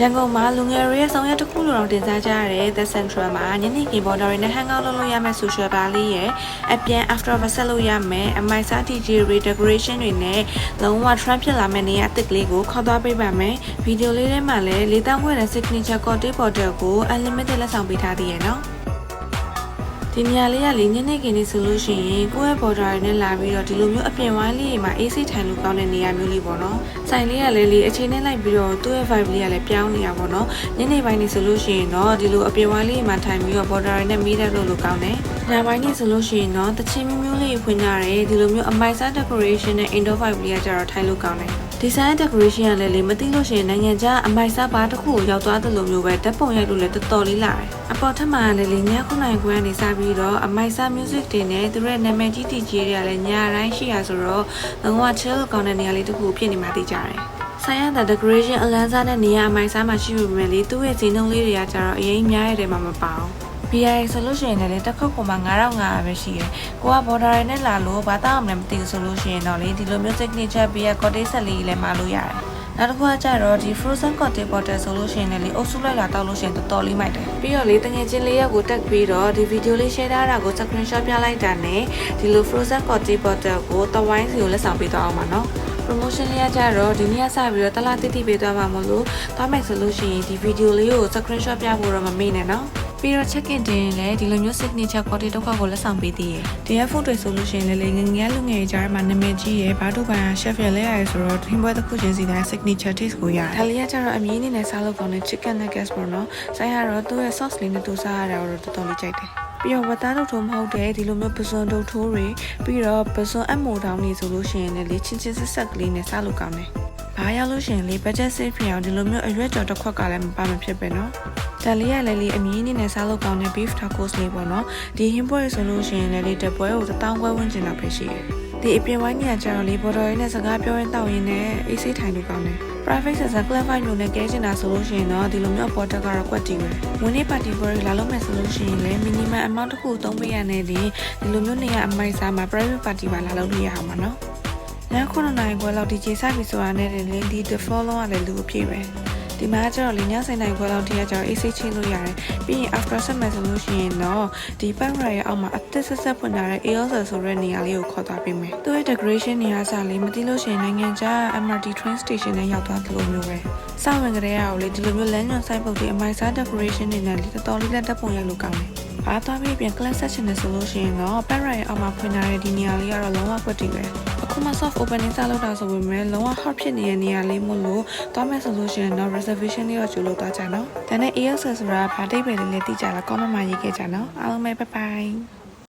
ရန်ကုန်မှာလူငယ်တွေရဲ့ဆောင်ရွက်တစ်ခုလိုတော့တင်စားကြရတဲ့ The Central မှာညနေခင်းပေါ်တော်တွေနဲ့ဟန်ကောက်လုပ်လို့ရမယ့် social bar လေးရဲ့အပြန် after ဆက်လို့ရမယ်အမိုက်စား DJ decoration တွေနဲ့လုံးဝ trend ဖြစ်လာမယ့်နေရာအသစ်ကလေးကိုခေါ်သွားပေးပါမယ်ဗီဒီယိုလေးထဲမှာလည်း၄000ခွဲတဲ့ signature cocktail bottle ကို unlimited လက်ဆောင်ပေးထားသေးရဲ့နော်ဒီနေရာလေးကလေညနေခင်းနေဆိုလို့ရှိရင်ကိုယ့်ရဲ့ border တွေနဲ့လာပြီးတော့ဒီလိုမျိုးအပြင်ဝိုင်းလေးတွေမှာ AC ထိုင်လို့ကောင်းတဲ့နေရာမျိုးလေးပေါ့နော်ဆိုင်လေးကလည်းလေအချိန်နဲ့လိုက်ပြီးတော့သူ့ရဲ့ vibe လေးကလည်းပြောင်းနေတာပေါ့နော်ညနေပိုင်းနေဆိုလို့ရှိရင်တော့ဒီလိုအပြင်ဝိုင်းလေးတွေမှာထိုင်ပြီးတော့ border တွေနဲ့မီးတက်လို့ကောင်းတယ်ညပိုင်းနေဆိုလို့ရှိရင်တော့တချင်းမျိုးလေးဖွင့်ကြတယ်ဒီလိုမျိုးအမိုက်စား decoration နဲ့ indoor vibe လေးကကြတော့ထိုင်လို့ကောင်းတယ်ဒီဇိုင်း decoration ကလည်းလေမသိလို့ရှိရင်နိုင်ငံခြားအမိုက်စားဘာတစ်ခုကိုရောက်သွားသလိုမျိုးပဲဓာတ်ပုံရိုက်လို့လည်းတော်တော်လေးလာတယ်အပေါ်ထပ်မှာလည်းလေည9:00ခွဲကနေစပြီးတော့အမိုက်စား music တွေနဲ့သူတို့ရဲ့နာမည်ကြီးတီကြီးတွေကလည်းညတိုင်းရှိရဆိုတော့လုံးဝ chill ကောင်းတဲ့နေရာလေးတစ်ခုဖြစ်နေမှသိကြတယ်ဆိုင်ရတဲ့ decoration အလန်းစားတဲ့နေရာအမိုက်စားမှာရှိပေမဲ့လေသူ့ရဲ့ဈေးနှုန်းလေးတွေကကြတော့အရင်များရတယ်မှမပါဘူးBI ဆိုလို့ရှိရင်လည်းတစ်ခုကိုမှ9500ပဲရှိတယ်။ကိုက border တွေနဲ့လာလို့ဘာတောင်းမှမသိဘူးဆိုလို့ရှိရင်တော့လေဒီလိုမျိုး signature BI cocktail set လေးလည်းမလို့ရတယ်။နောက်တစ်ခုကကြတော့ဒီ frozen cocktail bottle ဆိုလို့ရှိရင်လည်းအုပ်စုလိုက်လာတောက်လို့ရှိရင်တော်တော်လေးမိုက်တယ်။ပြီးတော့လေတငယ်ချင်းလေးရက်ကိုတက်ပြီးတော့ဒီ video လေး share ထားတာကို screenshot ပြလိုက်တာနဲ့ဒီလို frozen cocktail bottle ကိုတဝိုင်းစီကိုလက်ဆောင်ပေးသွားအောင်ပါနော်။ promotion လေးကကြတော့ဒီနေ့ကစပြီးတော့တလားတိတိပေးသွားမှာမလို့သွားမယ်ဆိုလို့ရှိရင်ဒီ video လေးကို screenshot ပြဖို့တော့မမေ့နဲ့နော်။ပြီးတော့ check in တင်လည်းဒီလိုမျိုး signature cocktail တစ်ခွက်ကိုလက်ဆောင်ပေးသေးတယ်။တရား photo တွေဆိုလို့ရှိရင်လည်းငငယ်လူငယ်ကြားမှာနာမည်ကြီးရဲ့ဘာတို့ဘာ chef ရလဲရတယ်ဆိုတော့ထင်းပွဲတစ်ခုချင်းစီတိုင်း signature taste ကိုရတယ်။ဒါလေးကကျတော့အမြင့်နေနဲ့စားလို့ကောင်းတဲ့ chicken nuggets ပေါ့နော်။ဆိုင်ကတော့သူ့ရဲ့ sauce လေးနဲ့တူစားရတာတော့တော်တော်လေးကြိုက်တယ်။ပြီးတော့ဝတ်သားတို့ထိုးမဟုတ်တဲ့ဒီလိုမျိုးပစွန်တို့ထိုးတွေပြီးတော့ပစွန်အမိုတောင်းနေဆိုလို့ရှိရင်လည်းချင်းချင်းဆက်ဆက်ကလေးနဲ့စားလို့ကောင်းတယ်။ဘာရောက်လို့ရှိရင်လေ budget save ဖြစ်အောင်ဒီလိုမျိုးအရွက်ကြော်တစ်ခွက်ကလည်းမပါမဖြစ်ပဲနော်။ဒါလေးကလည်းလေအမြင့်နေနဲ့စားလို့ကောင်းတဲ့ beef tacos လေးပေါ့နော်ဒီဟင်းပွဲဆိုလို့ရှိရင်လည်းတပွဲကို1000ခွဲဝန်းကျင်လောက်ပဲရှိတယ်ဒီအပြင်ဝိုင်းနေကြတော့လေဘော်တော်ရင်းနဲ့စကားပြောရင်းတောက်ရင်းနဲ့အေးဆေးထိုင်လို့ကောင်းတယ် private sector clever မျိုးနဲ့ကဲချင်တာဆိုလို့ရှိရင်တော့ဒီလိုမျိုးပေါ်တက်ကတော့ကွက်တီပဲဝင်နေပါတီပွဲလာလို့မယ်ဆိုလို့ရှိရင်လည်း minimum amount တစ်ခုသုံးပေးရနေတယ်ဒီလိုမျိုးနေရအမိုက်စားမှာ private party ပါလာလို့ရအောင်ပါနော်ည9:00နာရီခွဲလောက်ဒီခြေစားပြီးဆိုတာနဲ့လေဒီ default လုံးကလည်းလူအပြည့်ပဲဒီမှာကျတော့လေညဆိုင်တိုင်းခွဲလောက်တည်းကကျတော့ AC ချင်းလို့ရတယ်ပြီးရင် after summer ဆိုလို့ရှိရင်တော့ဒီ pack ride ရဲ့အောက်မှာအသစ်ဆက်ဖွင့်ထားတဲ့ AOS ဆိုတဲ့နေရာလေးကိုခေါ်သွားပေးမယ်သူ့ရဲ့ decoration နေရာစားလေးမသိလို့ရှိရင်နိုင်ငံခြား MRT train station နဲ့ရောက်သွားသလိုမျိုးပဲစဝင်ကြတဲ့အောင်လေဒီလိုမျိုးလမ်းညွန်ဆိုင်ပုတ်တွေအမိုက်စား decoration တွေနဲ့လေတော်တော်လေးလက်တက်ပုံရိုက်လို့ကောင်းတယ်အားသွားပြီးပြန် class section နဲ့ဆိုလို့ရှိရင်တော့ pack ride ရဲ့အောက်မှာဖွင့်ထားတဲ့ဒီနေရာလေးကတော့လုံးဝကွက်တီပဲအခုမှ soft opening စလုပ်တာဆိုပေမဲ့လုံးဝ hot ဖြစ်နေတဲ့နေရာလေးမို့လို့သွားမယ်ဆိုလို့ရှိရင်တော့ reservation လေးတော့ကြိုလုပ်သွားကြနော်ဒါနဲ့ AS ဆိုတာဗာတိတ်ပဲလေးသိကြလား comment မှာရေးခဲ့ကြနော်အားလုံးပဲ bye bye